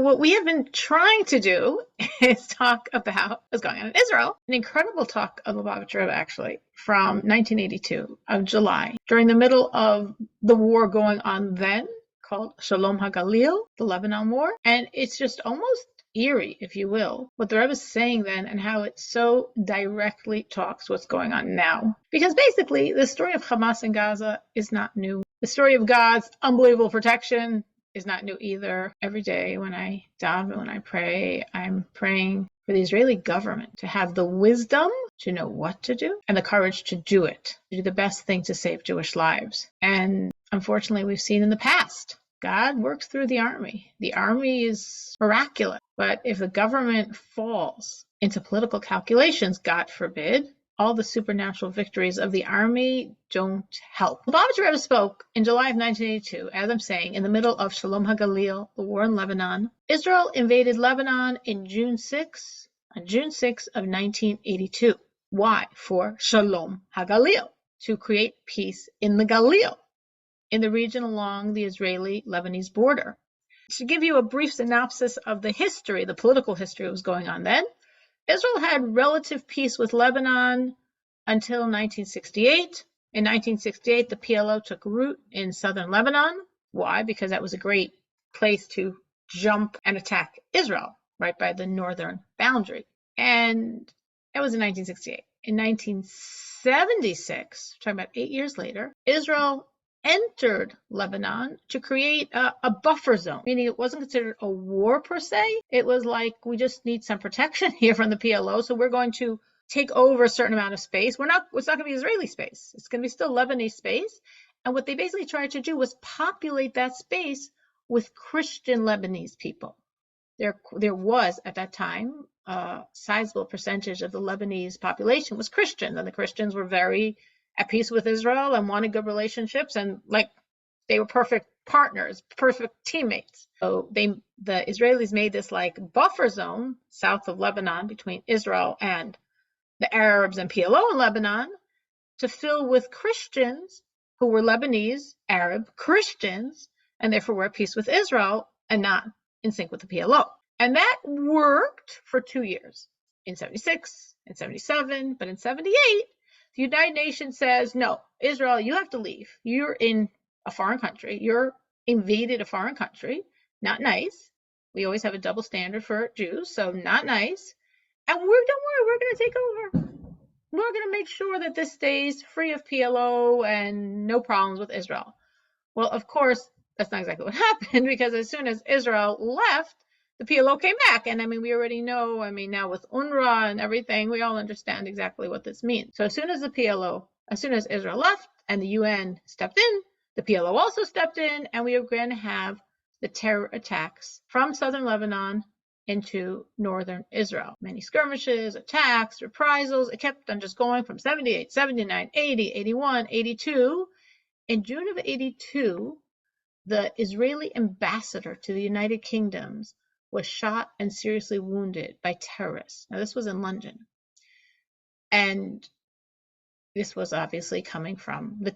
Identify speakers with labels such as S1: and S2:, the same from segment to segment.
S1: what we have been trying to do is talk about what's going on in Israel. An incredible talk of Lubavitch Rebbe, actually, from 1982 of July, during the middle of the war going on then, called Shalom HaGalil, the Lebanon War. And it's just almost eerie, if you will, what the Rebbe is saying then and how it so directly talks what's going on now. Because basically, the story of Hamas in Gaza is not new. The story of God's unbelievable protection is not new either. Every day when I daven, when I pray, I'm praying for the Israeli government to have the wisdom to know what to do and the courage to do it, to do the best thing to save Jewish lives. And unfortunately, we've seen in the past, God works through the army. The army is miraculous. But if the government falls into political calculations, God forbid, all the supernatural victories of the army don't help. Lubavitch Rebbe spoke in July of 1982, as I'm saying, in the middle of Shalom HaGalil, the war in Lebanon. Israel invaded Lebanon on June 6 of 1982. Why? For Shalom HaGalil, to create peace in the Galil, in the region along the Israeli-Lebanese border. To give you a brief synopsis of the history, the political history that was going on then, Israel had relative peace with Lebanon until 1968. In 1968, the PLO took root in southern Lebanon. Why? Because that was a great place to jump and attack Israel, right by the northern boundary. And that was in 1968. In 1976, talking about 8 years later, Israel entered Lebanon to create a buffer zone, meaning it wasn't considered a war per se. It was like, we just need some protection here from the PLO, so we're going to take over a certain amount of space. It's not going to be Israeli space. It's going to be still Lebanese space. And what they basically tried to do was populate that space with Christian Lebanese people. There was, at that time, a sizable percentage of the Lebanese population was Christian, and the Christians were very at peace with Israel and wanted good relationships, and like they were perfect partners, perfect teammates. So the Israelis made this like buffer zone south of Lebanon between Israel and the Arabs and PLO in Lebanon to fill with Christians who were Lebanese, Arab Christians, and therefore were at peace with Israel and not in sync with the PLO. And that worked for 2 years, in 76, in 77, but in 78, the United Nations says, no, Israel, you have to leave. You're in a foreign country. You're invaded a foreign country. Not nice. We always have a double standard for Jews, so not nice. And don't worry, we're going to take over. We're going to make sure that this stays free of PLO and no problems with Israel. Well, of course, that's not exactly what happened, because as soon as Israel left, the PLO came back. And I mean, we already know, now with UNRWA and everything, we all understand exactly what this means. So as soon as Israel left and the UN stepped in, the PLO also stepped in, and we are going to have the terror attacks from southern Lebanon into northern Israel. Many skirmishes, attacks, reprisals. It kept on just going from 78, 79, 80, 81, 82. In June of 82, the Israeli ambassador to the United Kingdom was shot and seriously wounded by terrorists. Now, this was in London. And this was obviously coming from the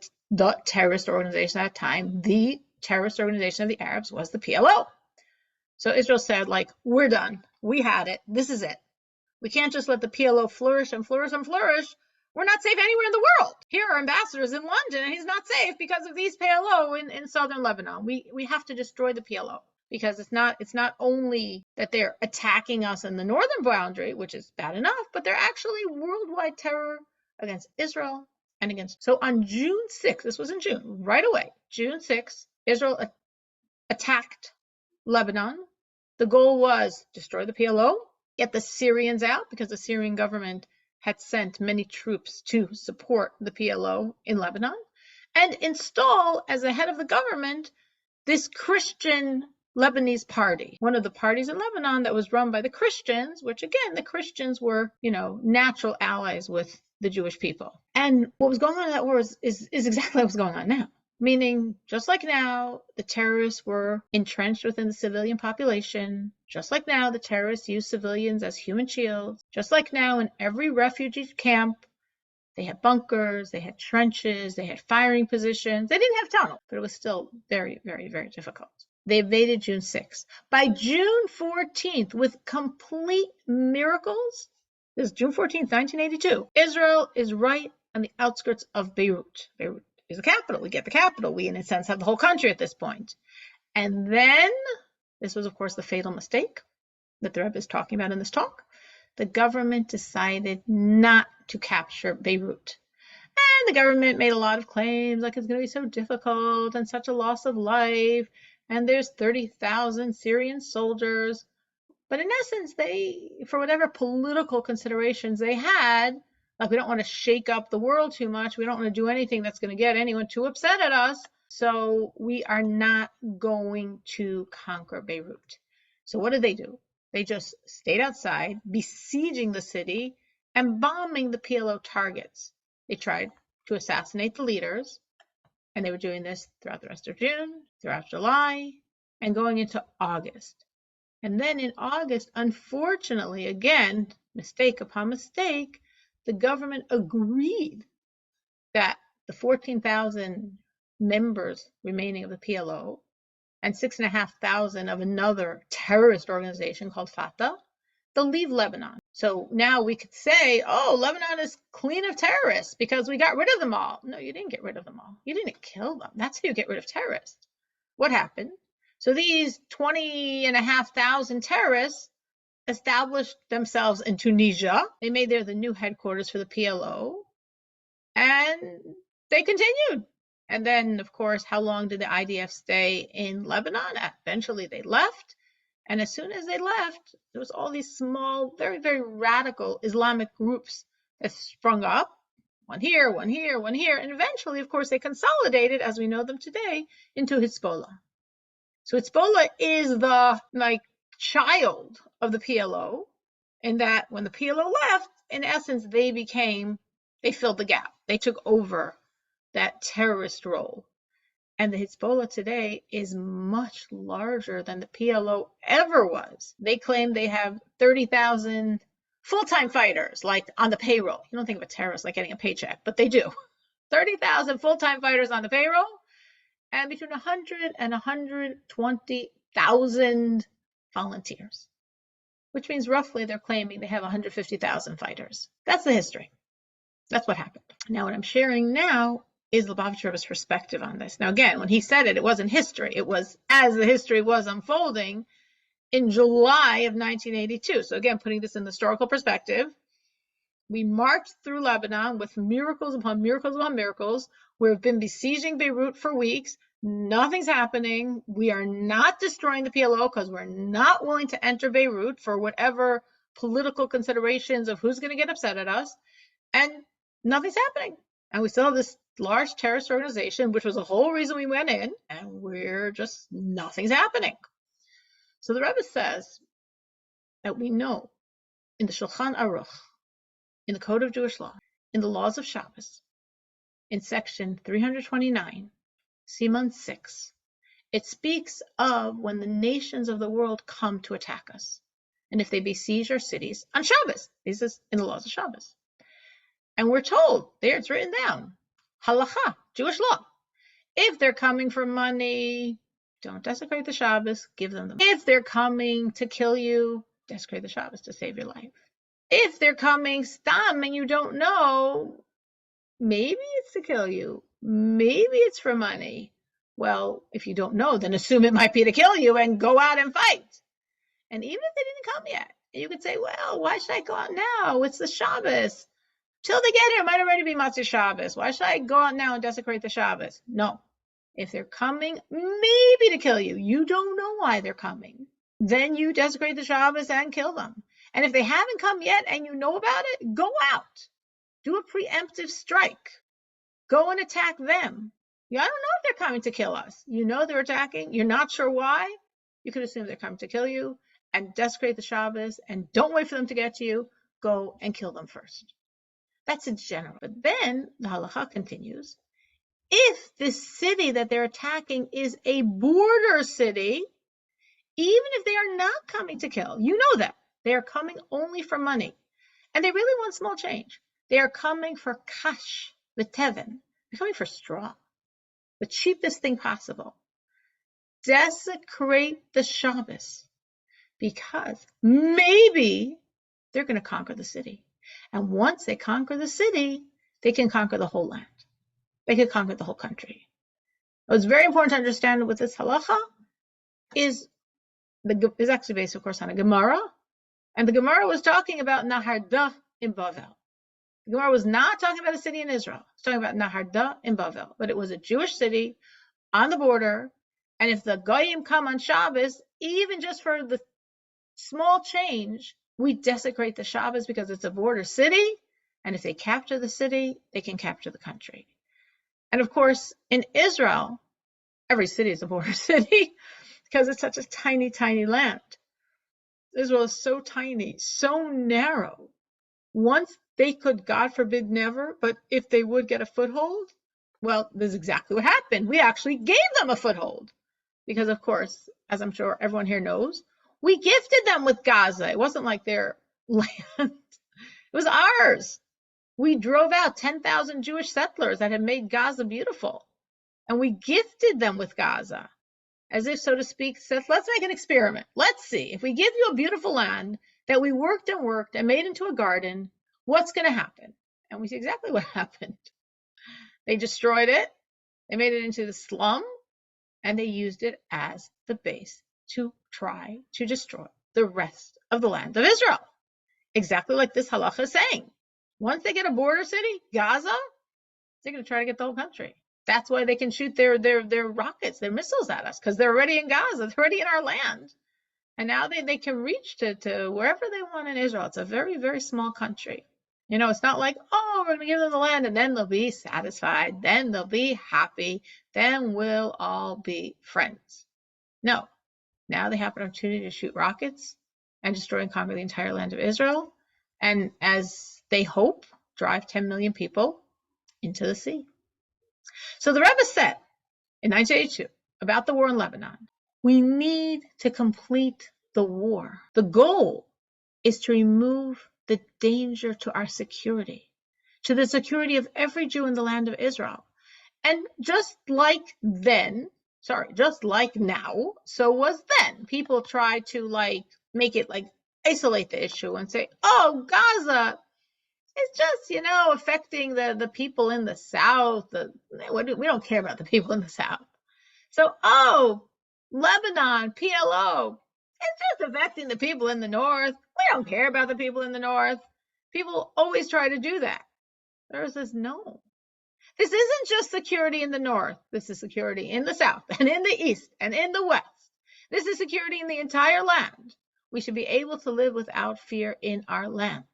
S1: terrorist organization at that time. The terrorist organization of the Arabs was the PLO. So Israel said, we're done. We had it. This is it. We can't just let the PLO flourish and flourish and flourish. We're not safe anywhere in the world. Here our ambassador is in London, and he's not safe because of these PLO in southern Lebanon. We have to destroy the PLO. Because it's not only that they're attacking us in the northern boundary, which is bad enough, but they're actually worldwide terror against Israel and against. So on June 6th, this was in June, right away, June 6th, Israel attacked Lebanon. The goal was destroy the PLO, get the Syrians out, because the Syrian government had sent many troops to support the PLO in Lebanon, and install as the head of the government this Christian Lebanese party, one of the parties in Lebanon that was run by the Christians, which again, the Christians were, natural allies with the Jewish people. And what was going on in that war is exactly what's going on now. Meaning, just like now, the terrorists were entrenched within the civilian population. Just like now, the terrorists used civilians as human shields. Just like now, in every refugee camp, they had bunkers, they had trenches, they had firing positions. They didn't have tunnels, but it was still very, very, very difficult. They invaded June 6th. By June 14th, with complete miracles, this is June 14th, 1982, Israel is right on the outskirts of Beirut. Beirut is the capital. We get the capital. We, in a sense, have the whole country at this point. And then, this was, of course, the fatal mistake that the Rebbe is talking about in this talk. The government decided not to capture Beirut. And the government made a lot of claims, like it's going to be so difficult and such a loss of life. And there's 30,000 Syrian soldiers. But in essence, they, for whatever political considerations they had, like we don't want to shake up the world too much. We don't want to do anything that's going to get anyone too upset at us. So we are not going to conquer Beirut. So what did they do? They just stayed outside, besieging the city and bombing the PLO targets. They tried to assassinate the leaders, and they were doing this throughout the rest of June, throughout July, and going into August. And then in August, unfortunately, again, mistake upon mistake, the government agreed that the 14,000 members remaining of the PLO and 6,500 of another terrorist organization called Fatah, they'll leave Lebanon. So now we could say, oh, Lebanon is clean of terrorists because we got rid of them all. No, you didn't get rid of them all. You didn't kill them. That's how you get rid of terrorists. What happened? So these 20,500 terrorists established themselves in Tunisia. They made there the new headquarters for the PLO, and they continued. And then, of course, how long did the IDF stay in Lebanon? Eventually they left. And as soon as they left, there was all these small, very, very radical Islamic groups that sprung up, one here, one here, one here. And eventually, of course, they consolidated, as we know them today, into Hezbollah. So Hezbollah is the child of the PLO, in that when the PLO left, in essence, they filled the gap. They took over that terrorist role. And the Hezbollah today is much larger than the PLO ever was. They claim they have 30,000 full-time fighters, like on the payroll. You don't think of a terrorist like getting a paycheck, but they do. 30,000 full-time fighters on the payroll, and between 100 and 120,000 volunteers, which means roughly they're claiming they have 150,000 fighters. That's the history. That's what happened. Now, what I'm sharing now is Lubavitch Rebbe's perspective on this. Now, again, when he said it, it wasn't history. It was as the history was unfolding in July of 1982. So again, putting this in the historical perspective, we marched through Lebanon with miracles upon miracles upon miracles. We've been besieging Beirut for weeks. Nothing's happening. We are not destroying the PLO because we're not willing to enter Beirut for whatever political considerations of who's going to get upset at us. And nothing's happening. And we still have this large terrorist organization, which was the whole reason we went in, and nothing's happening. So the Rebbe says that we know in the Shulchan Aruch, in the Code of Jewish Law, in the Laws of Shabbos, in section 329, Siman 6, it speaks of when the nations of the world come to attack us, and if they besiege our cities on Shabbos. This is in the Laws of Shabbos. And we're told, there it's written down, halacha, Jewish law. If they're coming for money, don't desecrate the Shabbos, give them the money. If they're coming to kill you, desecrate the Shabbos to save your life. If they're coming stam and you don't know, maybe it's to kill you, maybe it's for money. Well, if you don't know, then assume it might be to kill you and go out and fight. And even if they didn't come yet, you could say, well, why should I go out now? It's the Shabbos. Till they get here, it might already be Matzah Shabbos. Why should I go out now and desecrate the Shabbos? No. If they're coming, maybe to kill you, you don't know why they're coming, then you desecrate the Shabbos and kill them. And if they haven't come yet and you know about it, go out. Do a preemptive strike. Go and attack them. You don't know if they're coming to kill us. You know they're attacking. You're not sure why. You could assume they're coming to kill you and desecrate the Shabbos, and don't wait for them to get to you. Go and kill them first. That's in general. But then the halacha continues. If the city that they're attacking is a border city, even if they are not coming to kill, you know that. They are coming only for money. And they really want small change. They are coming for kash, the teven. They're coming for straw, the cheapest thing possible. desecrate the Shabbos because maybe they're going to conquer the city. And once they conquer the city, they can conquer the whole land. They can conquer the whole country. What's very important to understand with this halacha is actually based, of course, on a Gemara. And the Gemara was talking about Naharda in Bavel. The Gemara was not talking about a city in Israel. It's talking about Naharda in Bavel. But it was a Jewish city on the border. And if the Goyim come on Shabbos, even just for the small change, we desecrate the Shabbos because it's a border city. And if they capture the city, they can capture the country. And of course, in Israel, every city is a border city because it's such a tiny, tiny land. Israel is so tiny, so narrow. Once they could, God forbid, never, but if they would get a foothold, well, this is exactly what happened. We actually gave them a foothold because, of course, as I'm sure everyone here knows, we gifted them with Gaza. It wasn't like their land. It was ours. We drove out 10,000 Jewish settlers that had made Gaza beautiful, and we gifted them with Gaza. As if, so to speak, says, let's make an experiment. Let's see. If we give you a beautiful land that we worked and made into a garden, what's going to happen? And we see exactly what happened. They destroyed it. They made it into the slum, and they used it as the base to try to destroy the rest of the land of Israel. Exactly like this halacha is saying. Once they get a border city, Gaza, they're going to try to get the whole country. That's why they can shoot their rockets, their missiles at us, because they're already in Gaza, they're already in our land. And now they can reach to wherever they want in Israel. It's a very, very small country. You know, it's not like, oh, we're going to give them the land and then they'll be satisfied, then they'll be happy, then we'll all be friends. No. Now they have an opportunity to shoot rockets and destroy and conquer the entire land of Israel. And as they hope, drive 10 million people into the sea. So the Rebbe said in 1982 about the war in Lebanon, we need to complete the war. The goal is to remove the danger to our security, to the security of every Jew in the land of Israel. And just like now, so was then. People try to make it isolate the issue and say, oh, Gaza, it's just, affecting the people in the South. We don't care about the people in the South. So, Lebanon, PLO, it's just affecting the people in the North. We don't care about the people in the North. People always try to do that. There says, no. This isn't just security in the North. This is security in the South and in the East and in the West. This is security in the entire land. We should be able to live without fear in our land.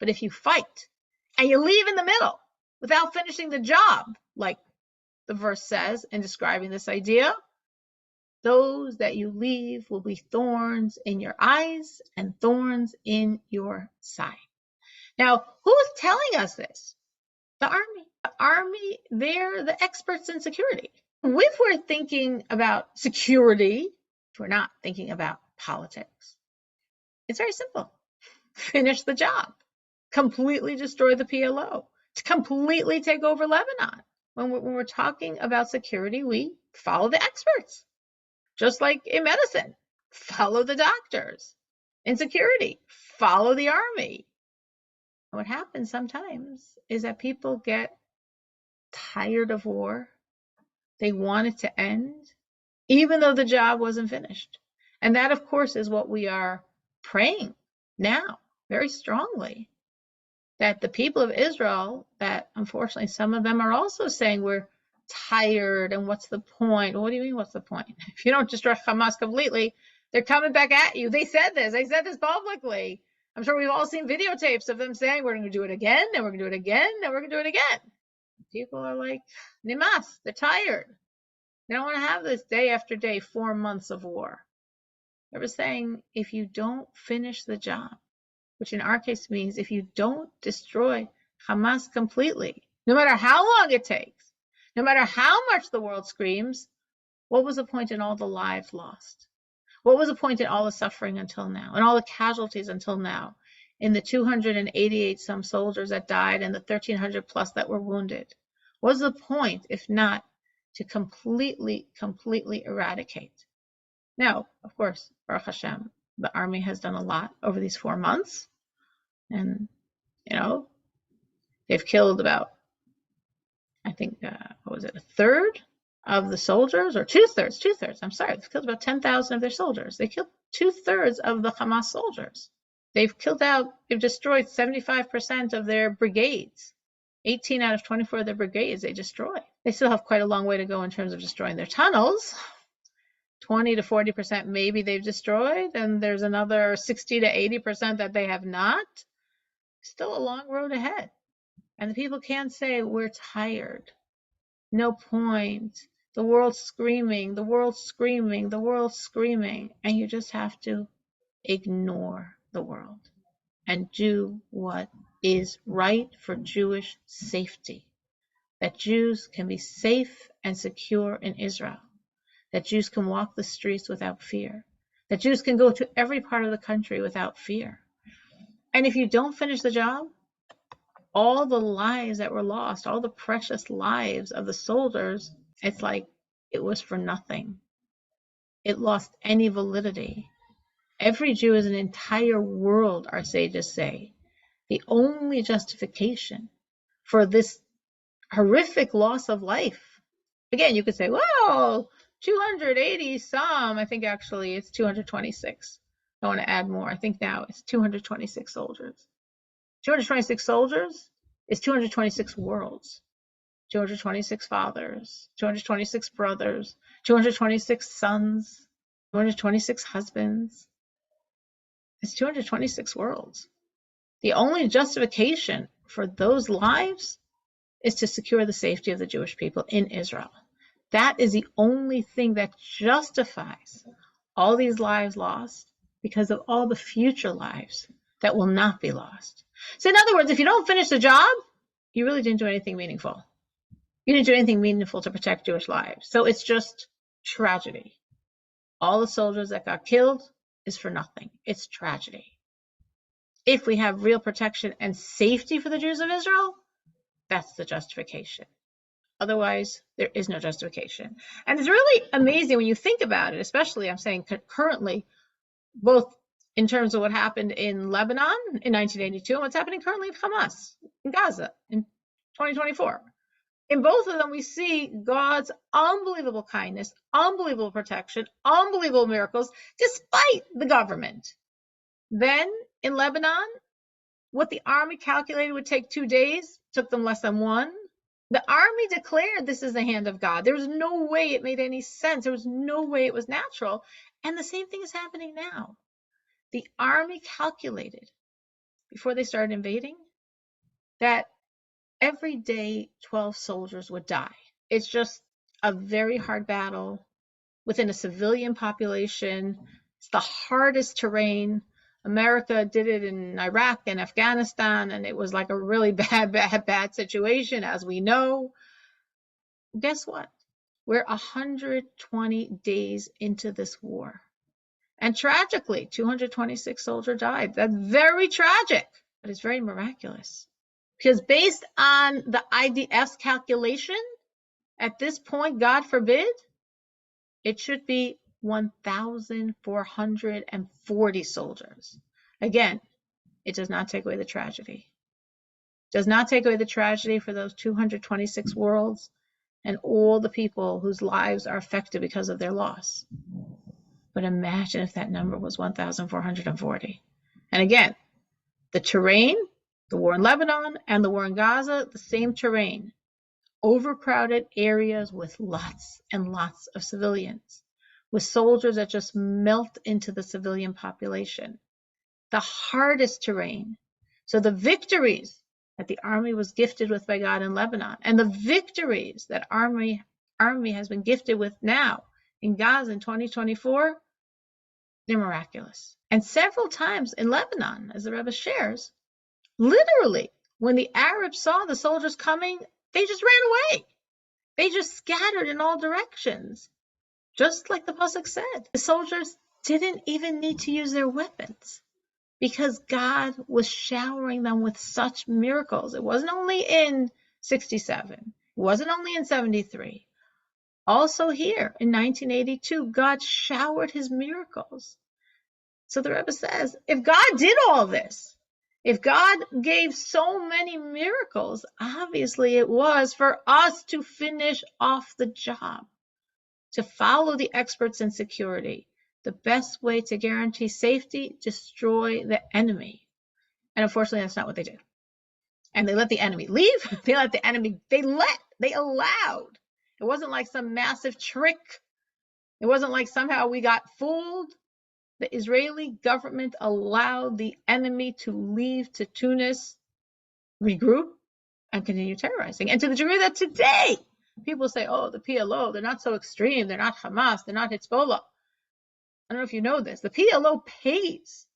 S1: But if you fight and you leave in the middle without finishing the job, like the verse says in describing this idea, those that you leave will be thorns in your eyes and thorns in your side. Now, who's telling us this? The army. The army, they're the experts in security. If we're thinking about security, if we're not thinking about politics, it's very simple. Finish the job. Completely destroy the PLO. To completely take over Lebanon. When we're talking about security, we follow the experts. Just like in medicine, follow the doctors. In security, follow the army. And what happens sometimes is that people get tired of war. They want it to end, even though the job wasn't finished. And that, of course, is what we are praying now very strongly, that the people of Israel, that unfortunately some of them are also saying we're tired and what's the point? Well, what do you mean what's the point? If you don't destroy Hamas completely, they're coming back at you. They said this publicly. I'm sure we've all seen videotapes of them saying we're going to do it again, and we're going to do it again, and we're going to do it again. People are like, Nimas, they're tired. They don't want to have this day after day, 4 months of war. They were saying, if you don't finish the job, which in our case means if you don't destroy Hamas completely, no matter how long it takes, no matter how much the world screams, what was the point in all the lives lost? What was the point in all the suffering until now, and all the casualties until now, in the 288 some soldiers that died and the 1,300 plus that were wounded? What was the point if not to completely eradicate. Now, of course, Baruch Hashem, the army has done a lot over these 4 months. And, they've killed about, I think, what was it, a third of the soldiers, or two-thirds, I'm sorry. They've killed about 10,000 of their soldiers. They killed 2/3 of the Hamas soldiers. They've destroyed 75% of their brigades. 18 out of 24 of their brigades they destroyed. They still have quite a long way to go in terms of destroying their tunnels. 20 to 40% maybe they've destroyed, and there's another 60 to 80% that they have not. Still a long road ahead. And the people can't say, we're tired. No point. The world's screaming, the world's screaming, the world's screaming. And you just have to ignore the world and do what is right for Jewish safety. That Jews can be safe and secure in Israel. That Jews can walk the streets without fear. That Jews can go to every part of the country without fear. And if you don't finish the job, all the lives that were lost, all the precious lives of the soldiers, it's like it was for nothing. It lost any validity. Every Jew is an entire world, our sages say. The only justification for this horrific loss of life. Again, you could say, well, 280 some, I think actually it's 226. I want to add more. I think now it's 226 soldiers. 226 soldiers is 226 worlds. 226 fathers, 226 brothers, 226 sons, 226 husbands. It's 226 worlds. The only justification for those lives is to secure the safety of the Jewish people in Israel. That is the only thing that justifies all these lives lost, because of all the future lives that will not be lost. So in other words, if you don't finish the job, you really didn't do anything meaningful. You didn't do anything meaningful to protect Jewish lives. So it's just tragedy. All the soldiers that got killed is for nothing. It's tragedy. If we have real protection and safety for the Jews of Israel, that's the justification. Otherwise, there is no justification. And it's really amazing when you think about it, especially, I'm saying currently, both in terms of what happened in Lebanon in 1982 and what's happening currently in Hamas, in Gaza in 2024. In both of them, we see God's unbelievable kindness, unbelievable protection, unbelievable miracles, despite the government. Then in Lebanon, what the army calculated would take 2 days, took them less than 1. The army declared this is the hand of God. There was no way it made any sense. There was no way it was natural. And the same thing is happening now. The army calculated, before they started invading, that every day 12 soldiers would die. It's just a very hard battle within a civilian population. It's the hardest terrain. America did it in Iraq and Afghanistan, and it was like a really bad situation, as we know. Guess what? We're 120 days into this war. And tragically, 226 soldiers died. That's very tragic, but it's very miraculous. Because based on the IDF's calculation, at this point, God forbid, it should be 1,440 soldiers. Again, it does not take away the tragedy. It does not take away the tragedy for those 226 worlds and all the people whose lives are affected because of their loss. But imagine if that number was 1,440. And again, the terrain, the war in Lebanon and the war in Gaza, the same terrain. Overcrowded areas with lots and lots of civilians, with soldiers that just melt into the civilian population. The hardest terrain. So the victories that the army was gifted with by God in Lebanon, and the victories that army has been gifted with now in Gaza in 2024, they're miraculous. And several times in Lebanon, as the Rebbe shares, literally, when the Arabs saw the soldiers coming, they just ran away. They just scattered in all directions. Just like the Pasuk said, the soldiers didn't even need to use their weapons because God was showering them with such miracles. It wasn't only in 67. It wasn't only in 73. Also here in 1982, God showered his miracles. So the Rebbe says, if God did all this, if God gave so many miracles, obviously it was for us to finish off the job, to follow the experts in security. The best way to guarantee safety, destroy the enemy. And unfortunately, that's not what they did. And they let the enemy leave. They allowed. It wasn't like some massive trick. It wasn't like somehow we got fooled. The Israeli government allowed the enemy to leave to Tunis, regroup, and continue terrorizing. And to the degree that today people say, oh, the PLO, they're not so extreme. They're not Hamas. They're not Hezbollah. I don't know if you know this. The PLO pays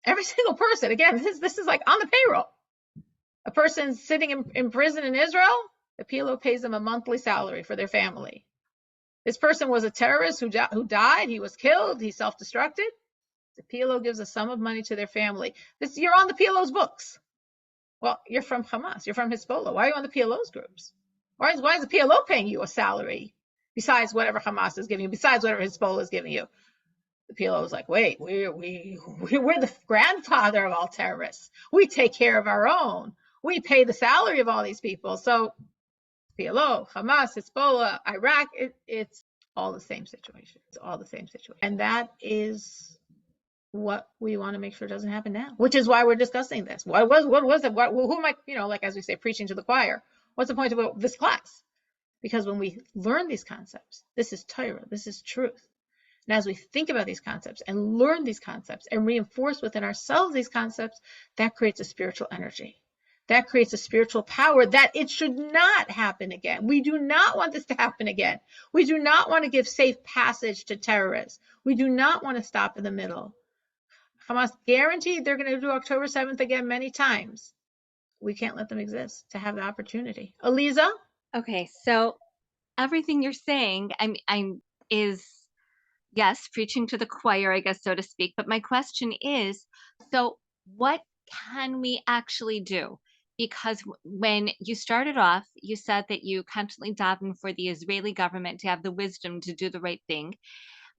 S1: every single person. Again, this is like on the payroll. A person sitting in prison in Israel, the PLO pays them a monthly salary for their family. This person was a terrorist who died. He was killed. He self-destructed. The PLO gives a sum of money to their family. You're on the PLO's books. Well, you're from Hamas. You're from Hezbollah. Why are you on the PLO's groups? Why is the PLO paying you a salary besides whatever Hamas is giving you, besides whatever Hezbollah is giving you? The PLO is like, wait, we're the grandfather of all terrorists. We take care of our own. We pay the salary of all these people. So PLO, Hamas, Hezbollah, Iraq, it's all the same situation. It's all the same situation. And that is what we want to make sure doesn't happen now, which is why we're discussing this. What was it? Who am I, like as we say, preaching to the choir? What's the point of this class? Because when we learn these concepts, this is Torah, this is truth. And as we think about these concepts and learn these concepts and reinforce within ourselves these concepts, that creates a spiritual energy. That creates a spiritual power that it should not happen again. We do not want this to happen again. We do not want to give safe passage to terrorists. We do not want to stop in the middle. Hamas guaranteed they're going to do October 7th again many times. We can't let them exist to have the opportunity. Aliza?
S2: Okay, so everything you're saying is, yes, preaching to the choir, I guess, so to speak. But my question is, so what can we actually do? Because when you started off, you said that you constantly daven for the Israeli government to have the wisdom to do the right thing.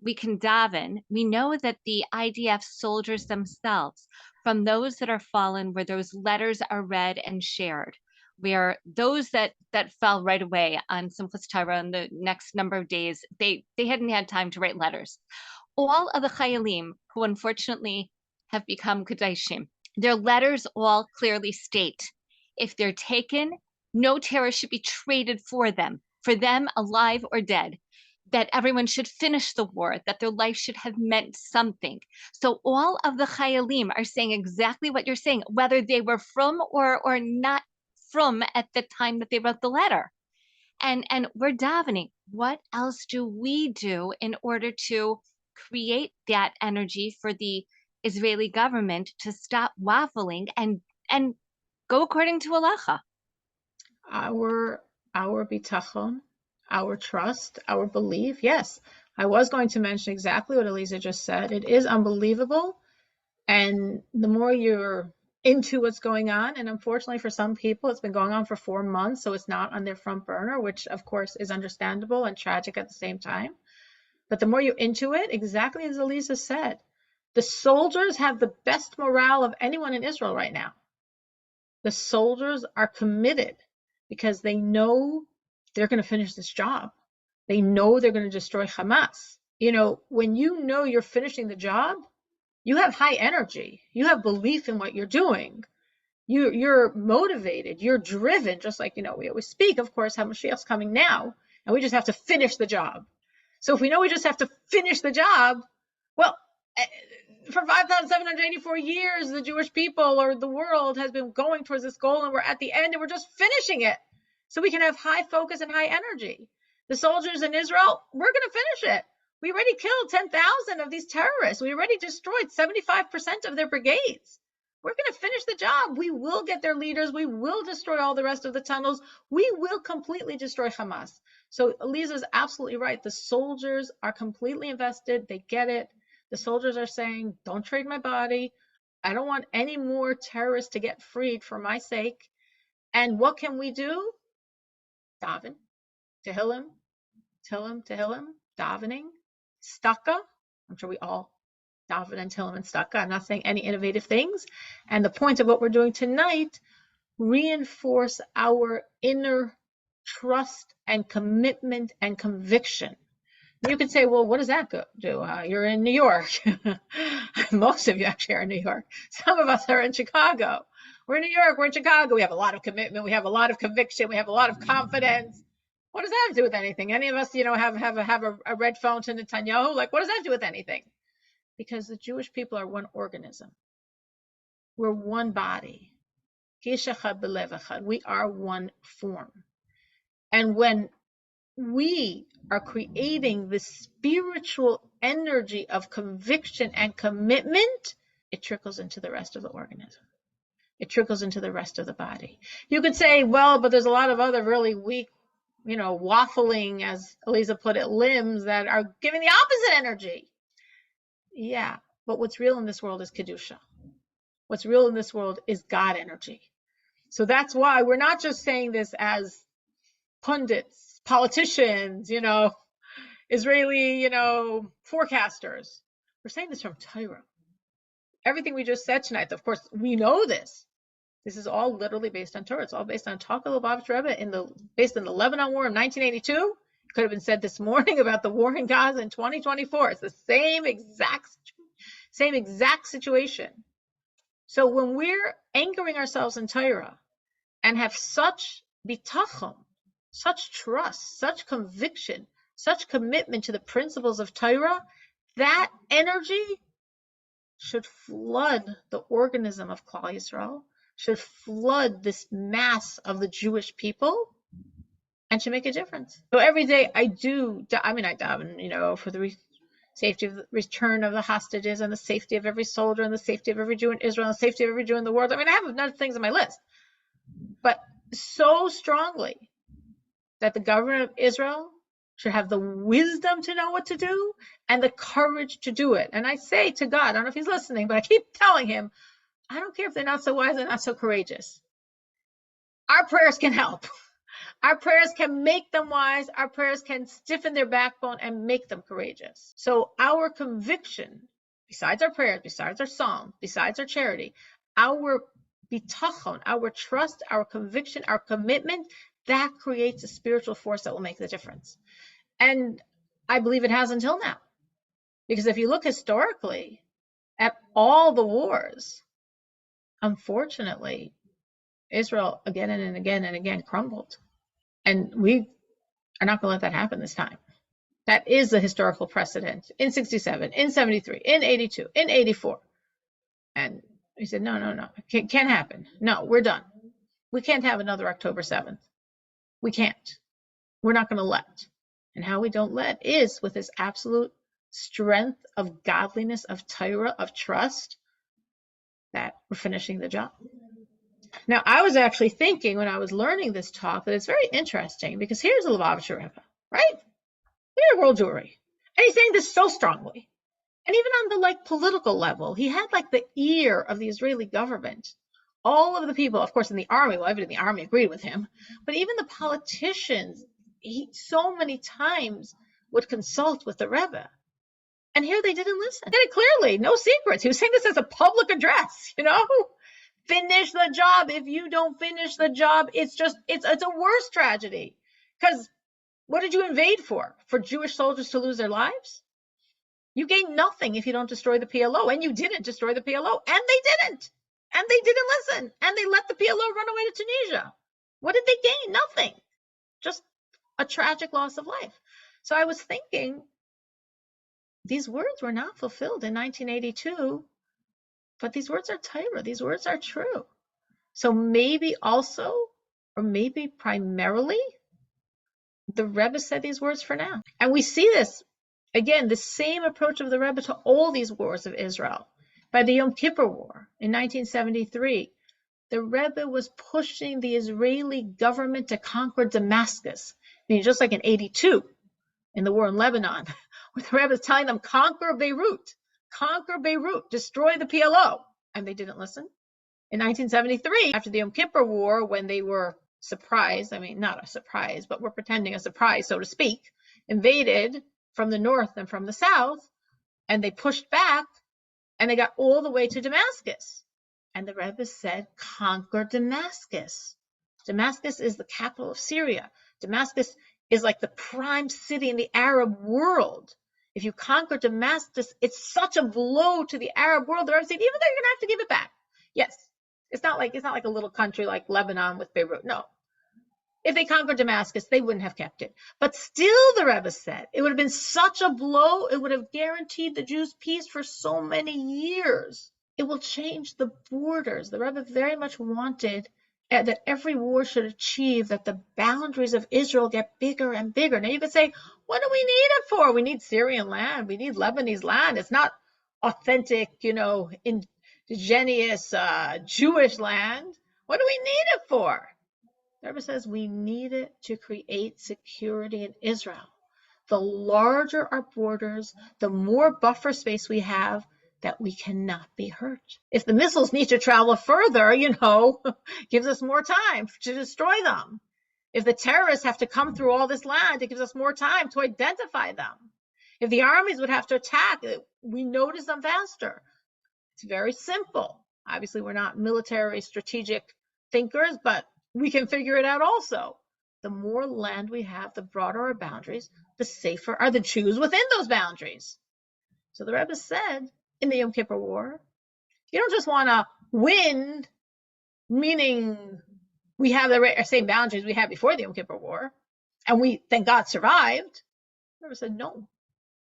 S2: We can daven. We know that the IDF soldiers themselves, from those that are fallen, where those letters are read and shared, where those that fell right away on Simchas Torah in the next number of days, they hadn't had time to write letters. All of the Chayalim who unfortunately have become Kadashim, their letters all clearly state if they're taken, no terror should be traded for them alive or dead, that everyone should finish the war, that their life should have meant something. So all of the Chayalim are saying exactly what you're saying, whether they were from or not from at the time that they wrote the letter. And we're davening. What else do we do in order to create that energy for the Israeli government to stop waffling and go according to halacha?
S1: Our bitachon, our trust, our belief. Yes, I was going to mention exactly what Aliza just said. It is unbelievable. And the more you're into what's going on, and unfortunately for some people, it's been going on for 4 months, so it's not on their front burner, which of course is understandable and tragic at the same time. But the more you're into it, exactly as Aliza said, the soldiers have the best morale of anyone in Israel right now. The soldiers are committed because they know they're going to finish this job. They know they're going to destroy Hamas. When you know you're finishing the job, you have high energy. You have belief in what you're doing. You're motivated. You're driven, just like, we always speak, of course, how Mashiach's coming now, and we just have to finish the job. So if we know we just have to finish the job, well, for 5,784 years, the Jewish people or the world has been going towards this goal, and we're at the end and we're just finishing it. So we can have high focus and high energy. The soldiers in Israel, we're going to finish it. We already killed 10,000 of these terrorists. We already destroyed 75% of their brigades. We're going to finish the job. We will get their leaders. We will destroy all the rest of the tunnels. We will completely destroy Hamas. So Aliza is absolutely right. The soldiers are completely invested. They get it. The soldiers are saying, don't trade my body. I don't want any more terrorists to get freed for my sake. And what can we do? Daven, Tehillim, Tehillim, davening, staka. I'm sure we all daven and Tehillim and staka. I'm not saying any innovative things. And the point of what we're doing tonight, reinforce our inner trust and commitment and conviction. You could say, well, what does that do? You're in New York. Most of you actually are in New York. Some of us are in Chicago. We're in New York. We're in Chicago. We have a lot of commitment. We have a lot of conviction. We have a lot of confidence. What does that have to do with anything? Any of us, have a red phone to Netanyahu? Like, what does that do with anything? Because the Jewish people are one organism. We're one body. We are one form. And when we are creating the spiritual energy of conviction and commitment, it trickles into the rest of the organism. It trickles into the rest of the body. You could say, well, but there's a lot of other really weak, waffling, as Eliza put it, limbs that are giving the opposite energy. Yeah, but what's real in this world is Kedusha. What's real in this world is God energy. So that's why we're not just saying this as pundits, politicians, Israeli, forecasters. We're saying this from Torah. Everything we just said tonight, of course, we know this. This is all literally based on Torah. It's all based on talk of the Lubavitch Rebbe based on the Lebanon War in 1982. It could have been said this morning about the war in Gaza in 2024. It's the same exact situation. So when we're anchoring ourselves in Torah and have such bitachon, such trust, such conviction, such commitment to the principles of Torah, that energy should flood the organism of Klal Yisrael, should flood this mass of the Jewish people, and should make a difference. So every day I daven, for the safety of the return of the hostages and the safety of every soldier and the safety of every Jew in Israel and the safety of every Jew in the world. I have another things on my list, but so strongly that the government of Israel should have the wisdom to know what to do and the courage to do it. And I say to God, I don't know if he's listening, but I keep telling him, I don't care if they're not so wise and not so courageous. Our prayers can help. Our prayers can make them wise. Our prayers can stiffen their backbone and make them courageous. So our conviction, besides our prayers, besides our psalm, besides our charity, our bitachon, our trust, our conviction, our commitment, that creates a spiritual force that will make the difference. And I believe it has until now. Because if you look historically at all the wars, unfortunately, Israel again and again and again crumbled. And we are not going to let that happen this time. That is the historical precedent in 67, in 73, in 82, in 84. And he said, no, it can't happen. No, we're done. We can't have another October 7th. We can't. We're not going to let. And how we don't let is with this absolute strength of godliness, of Torah, of trust, that we're finishing the job. Now, I was actually thinking when I was learning this talk that it's very interesting because here's the Lubavitcher Rebbe, right? Here's world Jewry. And he's saying this so strongly. And even on the political level, he had the ear of the Israeli government. All of the people, of course, in the army, well, everybody in the army agreed with him, but even the politicians, he so many times would consult with the Rebbe. And here they didn't listen. He said it clearly, no secrets. He was saying this as a public address, Finish the job. If you don't finish the job, it's a worse tragedy. Because what did you invade for? For Jewish soldiers to lose their lives? You gain nothing if you don't destroy the PLO. And you didn't destroy the PLO. And they didn't. And they didn't listen. And they let the PLO run away to Tunisia. What did they gain? Nothing. Just a tragic loss of life. So I was thinking, these words were not fulfilled in 1982. But these words are Torah. These words are true. So maybe also, or maybe primarily, the Rebbe said these words for now. And we see this, again, the same approach of the Rebbe to all these wars of Israel. By the Yom Kippur War in 1973, the Rebbe was pushing the Israeli government to conquer Damascus. I mean, just like in 82, in the war in Lebanon, where the Rebbe is telling them, conquer Beirut, destroy the PLO. And they didn't listen. In 1973, after the Yom Kippur War, when they were surprised, not a surprise, but we're pretending a surprise, so to speak, invaded from the north and from the south, and they pushed back, and they got all the way to Damascus. And the Rebbe said, conquer Damascus. Damascus is the capital of Syria. Damascus is like the prime city in the Arab world. If you conquer Damascus, it's such a blow to the Arab world. The Arab said, even though you're gonna have to give it back. Yes, it's not like a little country like Lebanon with Beirut. No, if they conquered Damascus, they wouldn't have kept it. But still, the Rebbe said, it would have been such a blow. It would have guaranteed the Jews peace for so many years. It will change the borders. The Rebbe very much wanted that every war should achieve that the boundaries of Israel get bigger and bigger. Now you could say, what do we need it for? We need Syrian land. We need Lebanese land. It's not authentic, indigenous Jewish land. What do we need it for? The Rebbe says we need it to create security in Israel. The larger our borders, the more buffer space we have, that we cannot be hurt. If the missiles need to travel further, gives us more time to destroy them. If the terrorists have to come through all this land, it gives us more time to identify them. If the armies would have to attack, we notice them faster. It's very simple. Obviously, we're not military strategic thinkers, but we can figure it out also. The more land we have, the broader our boundaries, the safer are the Jews within those boundaries. So the Rebbe said in the Yom Kippur War, you don't just want to win, meaning we have the same boundaries we had before the Yom Kippur War, and we, thank God, survived. The Rebbe said, no,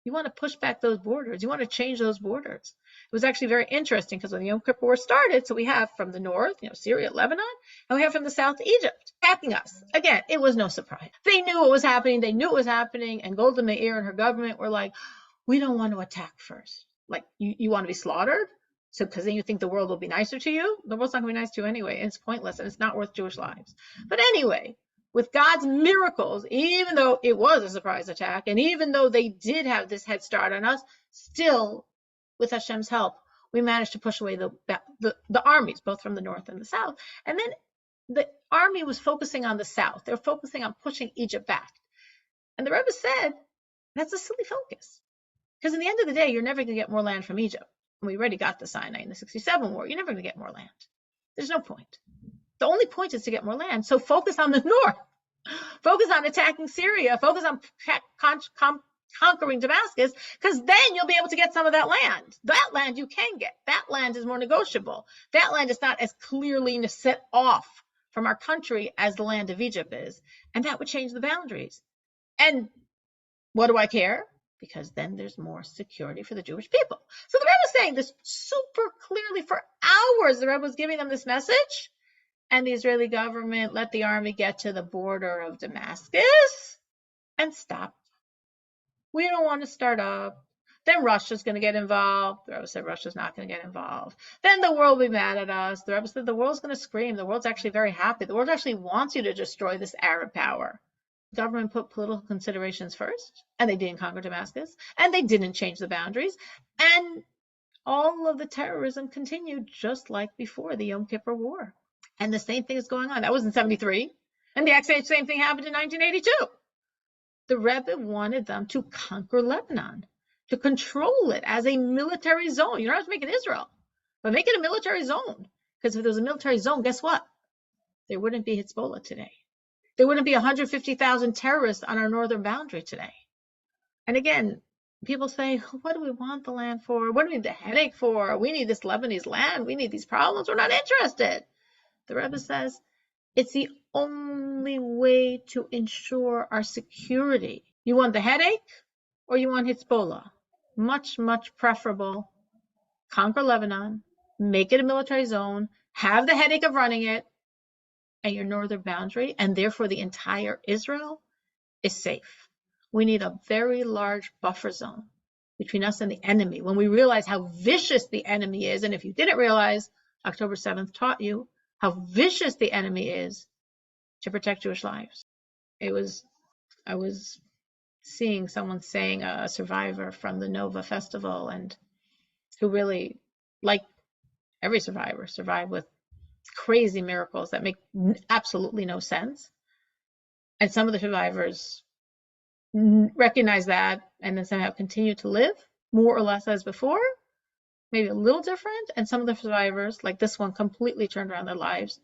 S1: you want to push back those borders. You want to change those borders. It was actually very interesting because when the Yom Kippur War started, so we have from the north, Syria, Lebanon, and we have from the south, Egypt, attacking us. Again, it was no surprise. They knew what was happening. They knew it was happening. And Golda Meir and her government were like, we don't want to attack first. Like, you want to be slaughtered? So, because then you think the world will be nicer to you? The world's not going to be nice to you anyway. And it's pointless and it's not worth Jewish lives. But anyway, with God's miracles, even though it was a surprise attack, and even though they did have this head start on us, still, with Hashem's help, we managed to push away the armies, both from the north and the south. And then the army was focusing on the south. They were focusing on pushing Egypt back. And the Rebbe said, that's a silly focus. Because in the end of the day, you're never going to get more land from Egypt. And we already got the Sinai in the 67 war. You're never going to get more land. There's no point. The only point is to get more land. So focus on the north. Focus on attacking Syria. Focus on conquering Damascus, because then you'll be able to get some of that land. That land you can get. That land is more negotiable. That land is not as clearly set off from our country as the land of Egypt is. And that would change the boundaries. And what do I care? Because then there's more security for the Jewish people. So the Rebbe was saying this super clearly for hours. The Rebbe was giving them this message. And the Israeli government let the army get to the border of Damascus and stop. We don't want to start up. Then Russia's going to get involved. The Rebbe said Russia's not going to get involved. Then the world will be mad at us. The Rebbe said the world's going to scream. The world's actually very happy. The world actually wants you to destroy this Arab power. The government put political considerations first, and they didn't conquer Damascus, and they didn't change the boundaries, and all of the terrorism continued just like before the Yom Kippur War. And the same thing is going on. That was in 73. And the exact same thing happened in 1982. The Rebbe wanted them to conquer Lebanon, to control it as a military zone. You don't have to make it Israel, but make it a military zone. Because if there was a military zone, guess what? There wouldn't be Hezbollah today. There wouldn't be 150,000 terrorists on our northern boundary today. And again, people say, what do we want the land for? What do we need the headache for? We need this Lebanese land. We need these problems. We're not interested. The Rebbe says, it's the only way to ensure our security. You want the headache or you want Hezbollah? Much, much preferable. Conquer Lebanon, make it a military zone, have the headache of running it, and your northern boundary, and therefore the entire Israel, is safe. We need a very large buffer zone between us and the enemy. When we realize how vicious the enemy is, and if you didn't realize, October 7th taught you how vicious the enemy is to protect Jewish lives. I was seeing someone saying, a survivor from the Nova Festival, and who really, like every survivor, survived with crazy miracles that make absolutely no sense. And some of the survivors recognize that and then somehow continue to live more or less as before, maybe a little different. And some of the survivors, like this one, completely turned around their lives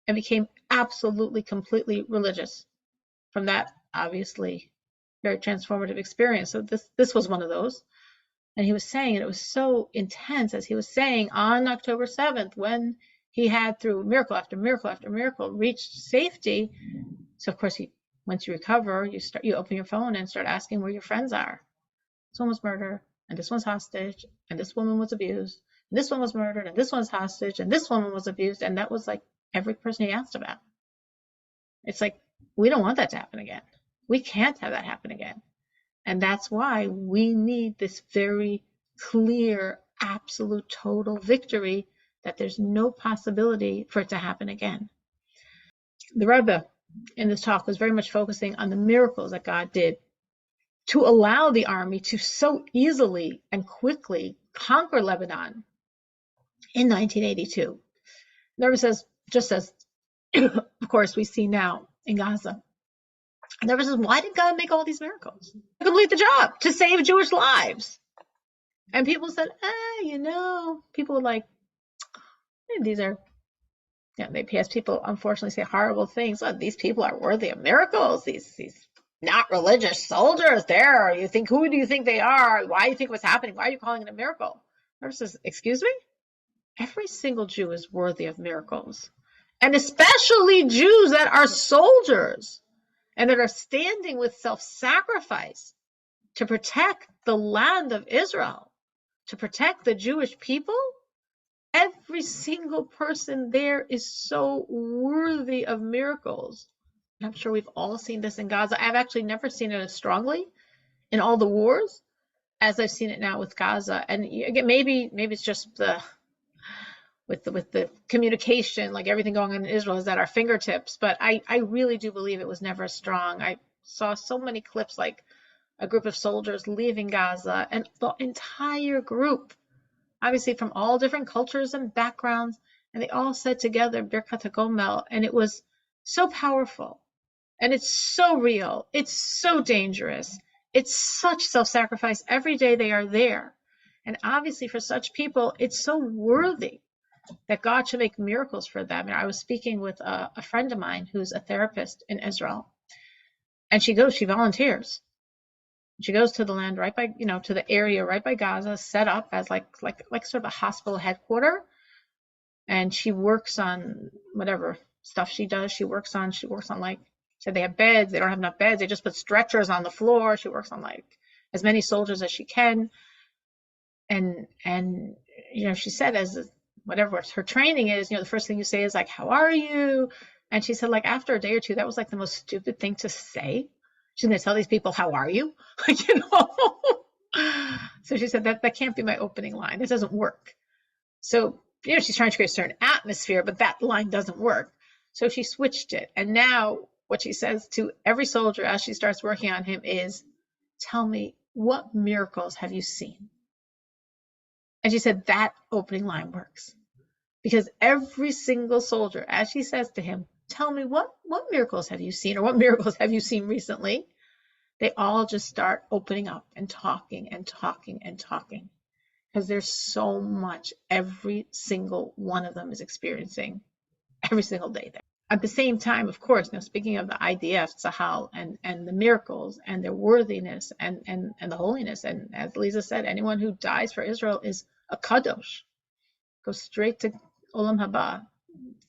S1: and became absolutely, completely religious from that obviously very transformative experience. So this was one of those. And he was saying, and it was so intense, as he was saying on October 7th, when he had, through miracle after miracle after miracle, reached safety. So of course, once you recover, you open your phone and start asking where your friends are. This one was murdered, and this one's hostage, and this woman was abused, and this one was murdered, and this one's hostage, and this woman was abused. And that was like every person he asked about. It's like, we don't want that to happen again. We can't have that happen again. And that's why we need this very clear, absolute, total victory, that there's no possibility for it to happen again. The Rebbe in this talk was very much focusing on the miracles that God did to allow the army to so easily and quickly conquer Lebanon in 1982. The Rebbe says, just as, of course, we see now in Gaza. And the Rebbe says, why did God make all these miracles? To complete the job, to save Jewish lives. And people said, people were like, these are, they PS people unfortunately say horrible things. Oh, these people are worthy of miracles. These not religious soldiers there. Who do you think they are? Why do you think what's happening? Why are you calling it a miracle? The Rebbe says, excuse me? Every single Jew is worthy of miracles. And especially Jews that are soldiers and that are standing with self-sacrifice to protect the land of Israel, to protect the Jewish people. Every single person there is so worthy of miracles. I'm sure we've all seen this in Gaza. I've actually never seen it as strongly in all the wars as I've seen it now with Gaza. And again, maybe it's just with the communication, like everything going on in Israel is at our fingertips. But I really do believe it was never as strong. I saw so many clips, like a group of soldiers leaving Gaza, and the entire group, obviously from all different cultures and backgrounds, and they all said together Birkat HaGomel, and it was so powerful, and it's so real, it's so dangerous, it's such self-sacrifice. Every day they are there, and obviously for such people, it's so worthy that God should make miracles for them. And I was speaking with a friend of mine who's a therapist in Israel, and she volunteers. She goes to the land right by, to the area right by Gaza, set up as like sort of a hospital headquarters. And she works on whatever stuff she does. She works on like, said they have beds. They don't have enough beds. They just put stretchers on the floor. She works on like as many soldiers as she can. And she said, as whatever her training is, the first thing you say is like, how are you? And she said, like, after a day or two, that was like the most stupid thing to say. She's going to tell these people, how are you? So she said that can't be my opening line. This doesn't work. So, she's trying to create a certain atmosphere, but that line doesn't work. So she switched it. And now what she says to every soldier as she starts working on him is, tell me, what miracles have you seen? And she said that opening line works. Because every single soldier, as she says to him, tell me, what miracles have you seen, or what miracles have you seen recently? They all just start opening up and talking and talking and talking, because there's so much every single one of them is experiencing every single day there. At the same time, of course, speaking of the IDF, Tzahal, and the miracles and their worthiness and the holiness, and as Lisa said, anyone who dies for Israel is a kadosh, goes straight to Olam Haba,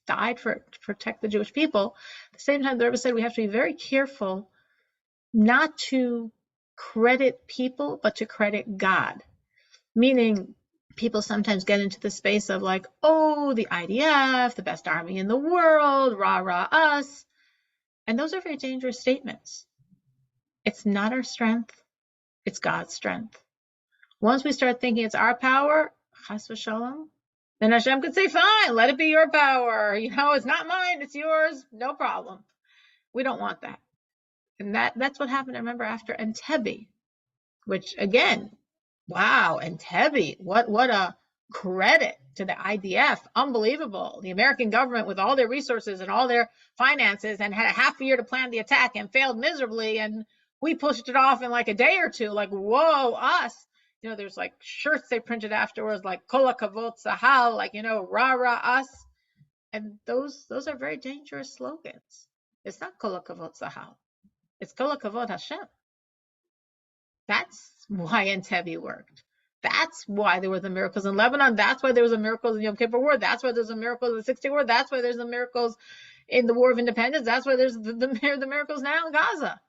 S1: died to protect the Jewish people. At the same time, the Rebbe said we have to be very careful not to credit people, but to credit God. Meaning, people sometimes get into the space of like, oh, the IDF, the best army in the world, rah, rah, us. And those are very dangerous statements. It's not our strength, it's God's strength. Once we start thinking it's our power, chas v'shalom, then Hashem could say, fine, let it be your power. It's not mine, it's yours, no problem. We don't want that. And that's what happened, I remember, after Entebbe, which again, wow, Entebbe, what a credit to the IDF. Unbelievable. The American government, with all their resources and all their finances, and had a half a year to plan the attack and failed miserably. And We pushed it off in like a day or two, like, whoa, us. There's like shirts they printed afterwards, like Kol Hakavod Sahal, like, rah, rah, us. And those are very dangerous slogans. It's not Kol Hakavod Sahal. It's Kol Hakavod Hashem. That's why Entebbe worked. That's why there were the miracles in Lebanon. That's why there was a miracle in the Yom Kippur War. That's why there's a miracle in the 60 War. That's why there's the miracles in the War of Independence. That's why there's the miracles now in Gaza.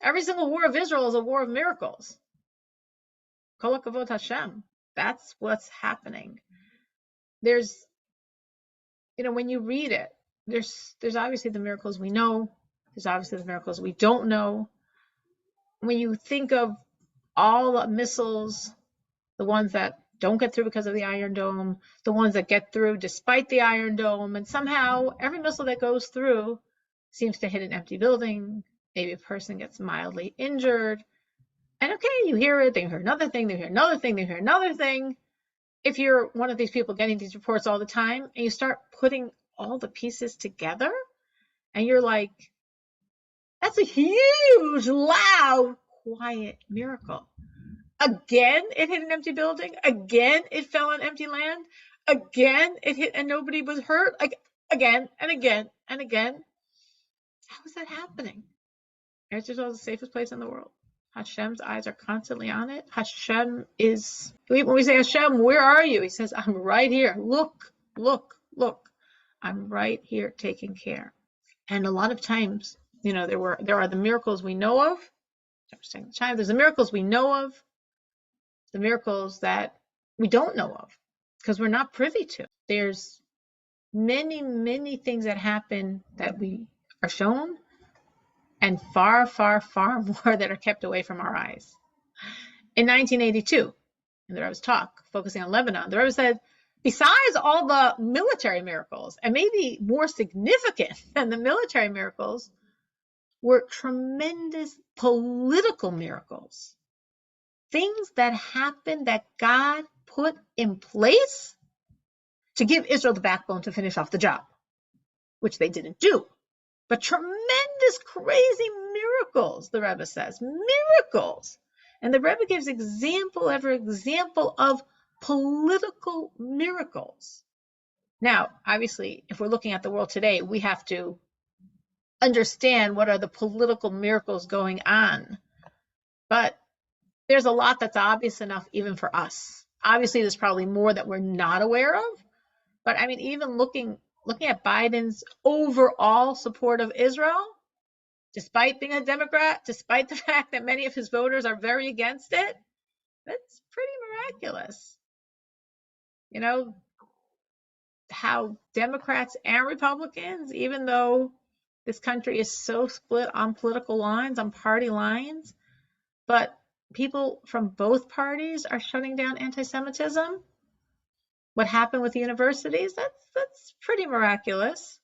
S1: Every single war of Israel is a war of miracles. Kol Hakavod Hashem. That's what's happening. There's, when you read it, there's obviously the miracles we know. There's obviously the miracles we don't know. When you think of all the missiles, the ones that don't get through because of the Iron Dome, the ones that get through despite the Iron Dome, and somehow every missile that goes through seems to hit an empty building. Maybe a person gets mildly injured. And okay, you hear it, they hear another thing, they hear another thing, they hear another thing. If you're one of these people getting these reports all the time, and you start putting all the pieces together, and you're like, that's a huge, loud, quiet miracle. Again, it hit an empty building. Again, it fell on empty land. Again, it hit and nobody was hurt. Again and again and again. How is that happening? Israel is the safest place in the world. Hashem's eyes are constantly on it. Hashem is, when we say, Hashem, where are you? He says, I'm right here. Look, look, look. I'm right here taking care. And a lot of times, there are the miracles we know of. There's the miracles we know of, the miracles that we don't know of, because we're not privy to. There's many, many things that happen that we are shown, and far, far, far more that are kept away from our eyes. In 1982, in the Rebbe's talk, focusing on Lebanon, the Rebbe said, besides all the military miracles, and maybe more significant than the military miracles, were tremendous political miracles. Things that happened that God put in place to give Israel the backbone to finish off the job, which they didn't do. But tremendous, crazy miracles, the Rebbe says. Miracles. And the Rebbe gives example after example of political miracles. Now, obviously, if we're looking at the world today, we have to understand what are the political miracles going on. But there's a lot that's obvious enough even for us. Obviously, there's probably more that we're not aware of. But I mean, even looking at Biden's overall support of Israel, despite being a Democrat, despite the fact that many of his voters are very against it, that's pretty miraculous. How Democrats and Republicans, even though this country is so split on political lines, on party lines, but people from both parties are shutting down anti-Semitism. What happened with the universities, that's pretty miraculous.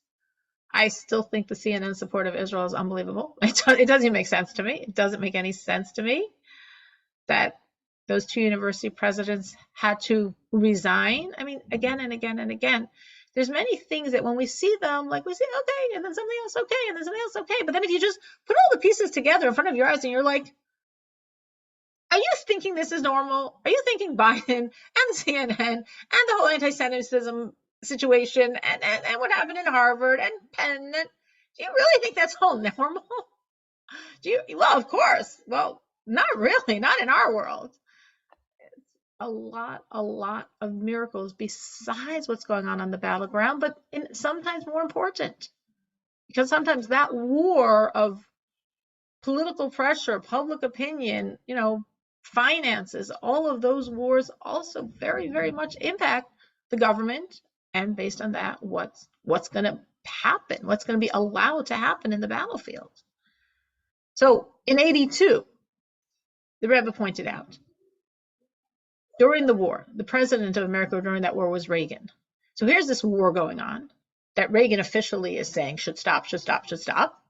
S1: I still think the CNN support of Israel is unbelievable. It doesn't even make sense to me. It doesn't make any sense to me that those two university presidents had to resign. I mean, again and again and again. There's many things that when we see them, like we say, okay, and then something else, okay, and then something else, okay. But then if you just put all the pieces together in front of your eyes and you're like, are you thinking this is normal? Are you thinking Biden and CNN and the whole anti-Semitism situation and what happened in Harvard and Penn? Do you really think that's all normal? Well, of course. Well, not really, not in our world. It's a lot of miracles besides what's going on the battleground, but sometimes more important. Because sometimes that war of political pressure, public opinion, finances, all of those wars also very, very much impact the government, and based on that, what's going to happen, what's going to be allowed to happen in the battlefield. So in 82, the Rebbe pointed out, during the war, the president of America during that war was Reagan. So here's this war going on that Reagan officially is saying should stop, should stop, should stop.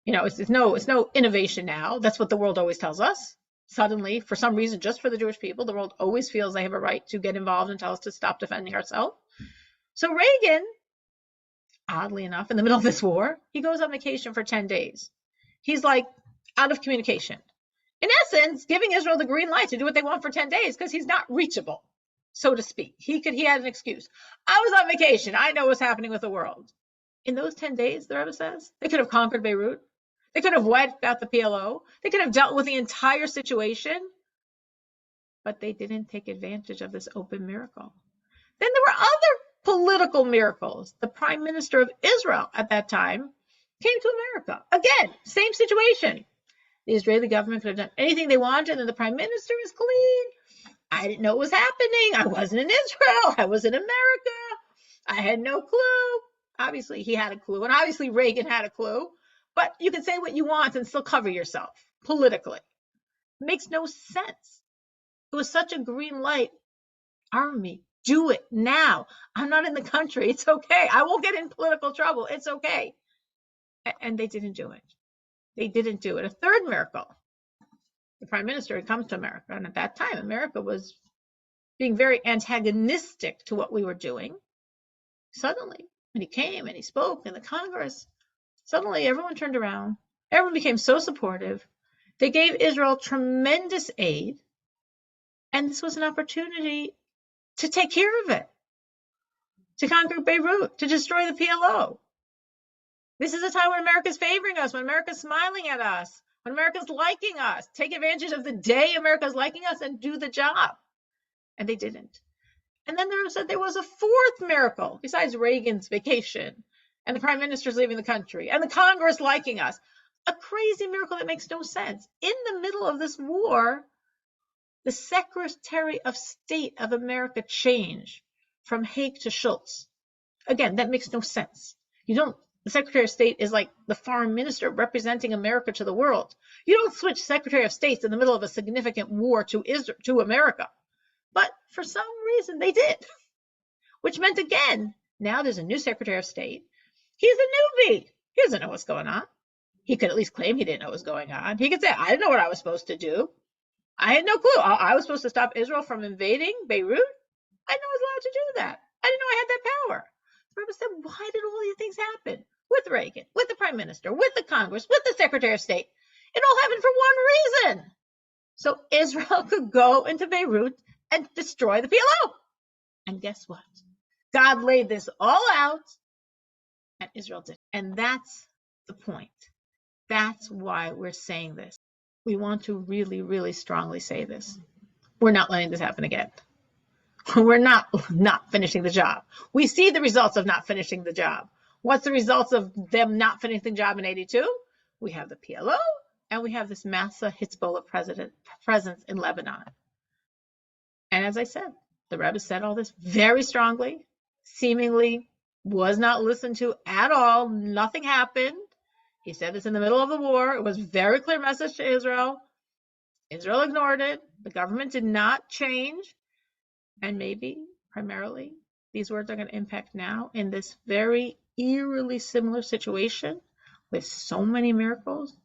S1: It's no innovation now. That's what the world always tells us. Suddenly, for some reason, just for the Jewish people, the world always feels they have a right to get involved and tell us to stop defending ourselves. So Reagan, oddly enough, in the middle of this war, he goes on vacation for 10 days. He's like, out of communication. In essence, giving Israel the green light to do what they want for 10 days because he's not reachable, so to speak. He had an excuse. I was on vacation. I know what's happening with the world. In those 10 days, the Rebbe says, they could have conquered Beirut. They could have wiped out the PLO. They could have dealt with the entire situation. But they didn't take advantage of this open miracle. Then there were other political miracles. The prime minister of Israel at that time came to America. Again, same situation. The Israeli government could have done anything they wanted, and the prime minister is clean. I didn't know what was happening. I wasn't in Israel. I was in America. I had no clue. Obviously, he had a clue, and obviously Reagan had a clue. But you can say what you want and still cover yourself politically. It makes no sense. It was such a green light. Army, do it now. I'm not in the country. It's okay. I won't get in political trouble. It's okay. And they didn't do it. They didn't do it. A third miracle. The prime minister had come to America, and at that time, America was being very antagonistic to what we were doing. Suddenly, when he came and he spoke in the Congress, suddenly everyone turned around. Everyone became so supportive. They gave Israel tremendous aid, and this was an opportunity to take care of it, to conquer Beirut, to destroy the PLO. This is a time when America's favoring us, when America's smiling at us, when America's liking us. Take advantage of the day America's liking us and do the job. And they didn't. And then there was a fourth miracle, besides Reagan's vacation, and the prime minister's leaving the country, and the Congress liking us. A crazy miracle that makes no sense. In the middle of this war, the Secretary of State of America changed from Haig to Schultz. Again, that makes no sense. The Secretary of State is like the foreign minister representing America to the world. You don't switch Secretary of States in the middle of a significant war to America. But for some reason they did, which meant again, now there's a new Secretary of State. He's a newbie. He doesn't know what's going on. He could at least claim he didn't know what was going on. He could say, I didn't know what I was supposed to do. I had no clue. I was supposed to stop Israel from invading Beirut. I didn't know I was allowed to do that. I didn't know I had that power. The Rebbe said, why did all these things happen? With Reagan, with the prime minister, with the Congress, with the Secretary of State. It all happened for one reason. So Israel could go into Beirut and destroy the PLO. And guess what? God laid this all out, and Israel did. And that's the point. That's why we're saying this. We want to really, really strongly say this. We're not letting this happen again. We're not finishing the job. We see the results of not finishing the job. What's the results of them not finishing the job in 82? We have the PLO, and we have this Massa Hezbollah presence in Lebanon. And as I said, the Rebbe said all this very strongly, seemingly was not listened to at all. Nothing happened. He said this in the middle of the war. It was a very clear message to Israel. Israel ignored it. The government did not change. And maybe, primarily, these words are going to impact now in this very eerily similar situation with so many miracles.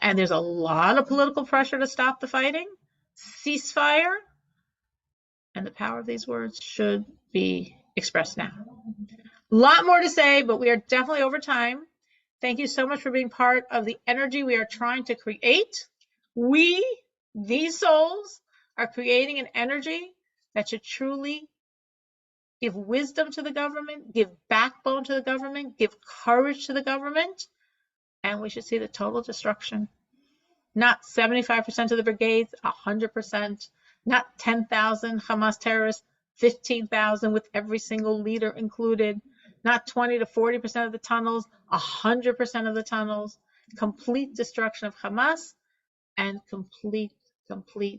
S1: And there's a lot of political pressure to stop the fighting, ceasefire. And the power of these words should be expressed now. A lot more to say, but we are definitely over time. Thank you so much for being part of the energy we are trying to create. We, these souls, are creating an energy that should truly give wisdom to the government, give backbone to the government, give courage to the government, and we should see the total destruction. Not 75% of the brigades, 100%, not 10,000 Hamas terrorists, 15,000 with every single leader included, not 20 to 40% of the tunnels, 100% of the tunnels, complete destruction of Hamas, and complete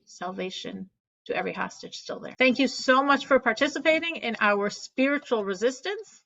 S1: salvation to every hostage still there. Thank you so much for participating in our spiritual resistance.